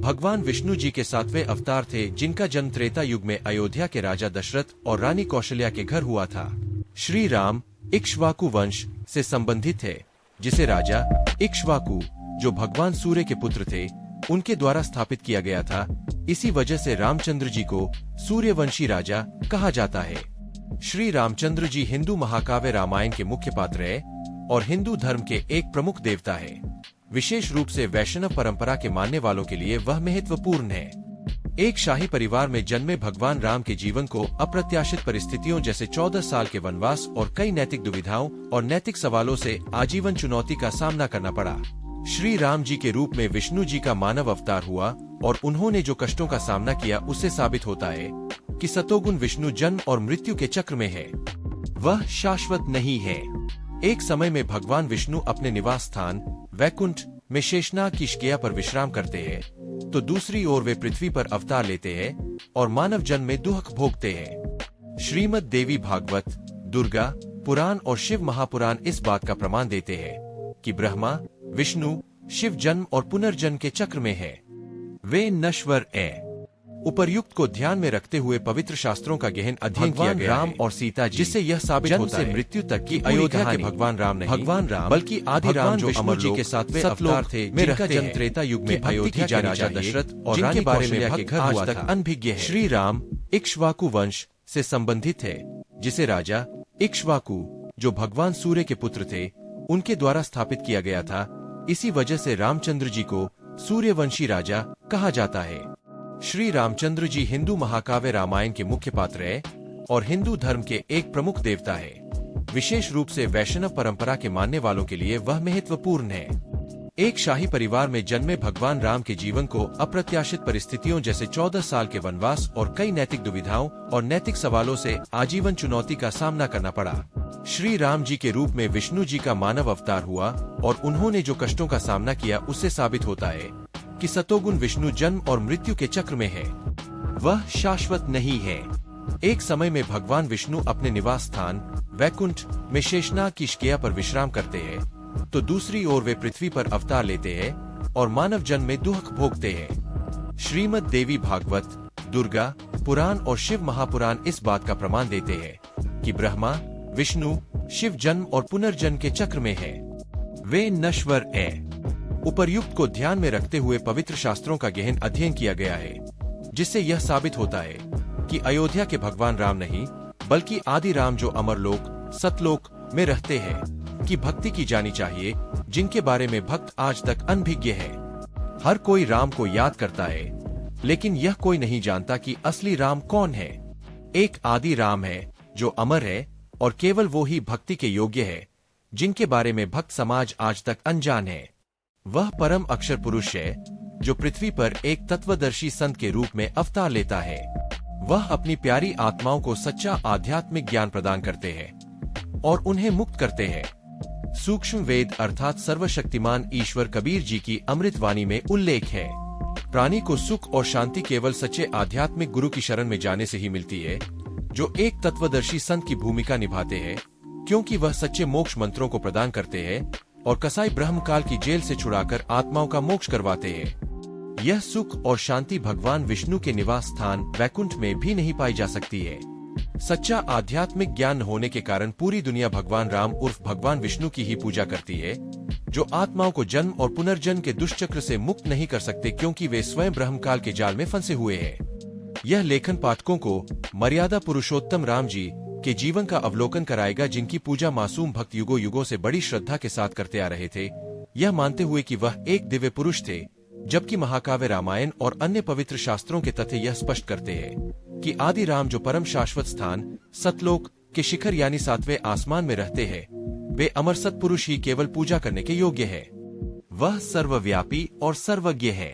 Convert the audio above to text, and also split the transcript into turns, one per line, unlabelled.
भगवान विष्णु जी के 7वें अवतार थे, जिनका जन्म त्रेता युग में अयोध्या के राजा दशरथ और रानी कौशल्या के घर हुआ था। श्री राम इक्ष्वाकु वंश से संबंधित है, जिसे राजा इक्ष्वाकु, जो भगवान सूर्य के पुत्र थे, उनके द्वारा स्थापित किया गया था। इसी वजह से रामचंद्र जी को सूर्यवंशी राजा कहा जाता है। श्री रामचंद्र जी हिंदू महाकाव्य रामायण के मुख्य पात्र है और हिंदू धर्म के एक प्रमुख देवता है। विशेष रूप से वैष्णव परंपरा के मानने वालों के लिए वह महत्वपूर्ण है। एक शाही परिवार में जन्मे भगवान राम के जीवन को अप्रत्याशित परिस्थितियों जैसे 14 साल के वनवास और कई नैतिक दुविधाओं और नैतिक सवालों से आजीवन चुनौती का सामना करना पड़ा। श्री राम जी के रूप में विष्णु जी का मानव अवतार हुआ और उन्होंने जो कष्टों का सामना किया, उससे साबित होता है कि सतोगुण विष्णु जन्म और मृत्यु के चक्र में है, वह शाश्वत नहीं है। एक समय में भगवान विष्णु अपने निवास स्थान वैकुंठ में शेषनाग की शैया पर विश्राम करते हैं, तो दूसरी ओर वे पृथ्वी पर अवतार लेते हैं और मानव जन्म में दुख भोगते हैं। श्रीमद् देवी भागवत, दुर्गा पुराण और शिव महापुराण इस बात का प्रमाण देते हैं कि ब्रह्मा विष्णु शिव जन्म और पुनर्जन्म के चक्र में है, वे नश्वर है। उपर्युक्त को ध्यान में रखते हुए पवित्र शास्त्रों का गहन अध्ययन किया गया राम और सीता जी, जिससे यह साबित होता है मृत्यु तक की अयोध्या के भगवान राम नहीं, बल्कि आदि राम जो अमर जी के 7वें अवतार थे, जिनका जन्म त्रेता युग में अयोध्या के राजा दशरथ और रानी कौशल्या के घर हुआ था, अनभिज्ञ है। श्री राम इक्ष्वाकु वंश से संबंधित है, जिसे राजा इक्ष्वाकु, जो भगवान सूर्य के पुत्र थे, उनके द्वारा स्थापित किया गया था। इसी वजह से रामचंद्र जी को सूर्यवंशी राजा कहा जाता है। श्री रामचंद्र जी हिंदू महाकाव्य रामायण के मुख्य पात्र है और हिंदू धर्म के एक प्रमुख देवता है। विशेष रूप से वैष्णव परंपरा के मानने वालों के लिए वह महत्वपूर्ण है। एक शाही परिवार में जन्मे भगवान राम के जीवन को अप्रत्याशित परिस्थितियों जैसे 14 साल के वनवास और कई नैतिक दुविधाओं और नैतिक सवालों से आजीवन चुनौती का सामना करना पड़ा। श्री राम जी के रूप में विष्णु जी का मानव अवतार हुआ और उन्होंने जो कष्टों का सामना किया, उससे साबित होता है कि सतोगुण विष्णु जन्म और मृत्यु के चक्र में है, वह शाश्वत नहीं है। एक समय में भगवान विष्णु अपने निवास स्थान वैकुंठ में शेषनाग की शैया पर विश्राम करते हैं, तो दूसरी ओर वे पृथ्वी पर अवतार लेते हैं और मानव जन्म में दुख भोगते हैं। श्रीमद् देवी भागवत, दुर्गा पुराण और शिव महापुराण इस बात का प्रमाण देते हैं कि ब्रह्मा विष्णु शिव जन्म और पुनर्जन्म के चक्र में है, वे नश्वर है। उपर्युक्त को ध्यान में रखते हुए पवित्र शास्त्रों का गहन अध्ययन किया गया है, जिससे यह साबित होता है कि अयोध्या के भगवान राम नहीं, बल्कि आदि राम जो अमरलोक सतलोक में रहते हैं, की भक्ति की जानी चाहिए, जिनके बारे में भक्त आज तक अनभिज्ञ है। हर कोई राम को याद करता है, लेकिन यह कोई नहीं जानता कि असली राम कौन है। एक आदि राम है जो अमर है और केवल वो ही भक्ति के योग्य है, जिनके बारे में भक्त समाज आज तक अनजान है। वह परम अक्षर पुरुष है जो पृथ्वी पर एक तत्वदर्शी संत के रूप में अवतार लेता है। वह अपनी प्यारी आत्माओं को सच्चा आध्यात्मिक ज्ञान प्रदान करते हैं और उन्हें मुक्त करते हैं। सूक्ष्म वेद अर्थात सर्वशक्तिमान ईश्वर कबीर जी की अमृत वाणी में उल्लेख है, प्राणी को सुख और शांति केवल सच्चे आध्यात्मिक गुरु की शरण में जाने से ही मिलती है, जो एक तत्वदर्शी संत की भूमिका निभाते हैं, क्योंकि वह सच्चे मोक्ष मंत्रों को प्रदान करते हैं और कसाई ब्रह्मकाल की जेल से छुड़ाकर आत्माओं का मोक्ष करवाते हैं। यह सुख और शांति भगवान विष्णु के निवास स्थान वैकुंठ में भी नहीं पाई जा सकती है। सच्चा आध्यात्मिक ज्ञान होने के कारण पूरी दुनिया भगवान राम उर्फ भगवान विष्णु की ही पूजा करती है, जो आत्माओं को जन्म और पुनर्जन्म के दुष्चक्र से मुक्त नहीं कर सकते, क्योंकि वे स्वयं ब्रह्मकाल के जाल में फंसे हुए हैं। यह लेखन पाठकों को मर्यादा पुरुषोत्तम राम जी के जीवन का अवलोकन कराएगा, जिनकी पूजा मासूम भक्त युगों युगों से बड़ी श्रद्धा के साथ करते आ रहे थे, यह मानते हुए कि वह एक दिव्य पुरुष थे, जबकि महाकाव्य रामायण और अन्य पवित्र शास्त्रों के तथ्य यह स्पष्ट करते हैं कि आदि राम जो परम शाश्वत स्थान सतलोक के शिखर यानी 7वें आसमान में रहते हैं, वे अमर सत्पुरुष ही केवल पूजा करने के योग्य है। वह सर्वव्यापी और सर्वज्ञ है।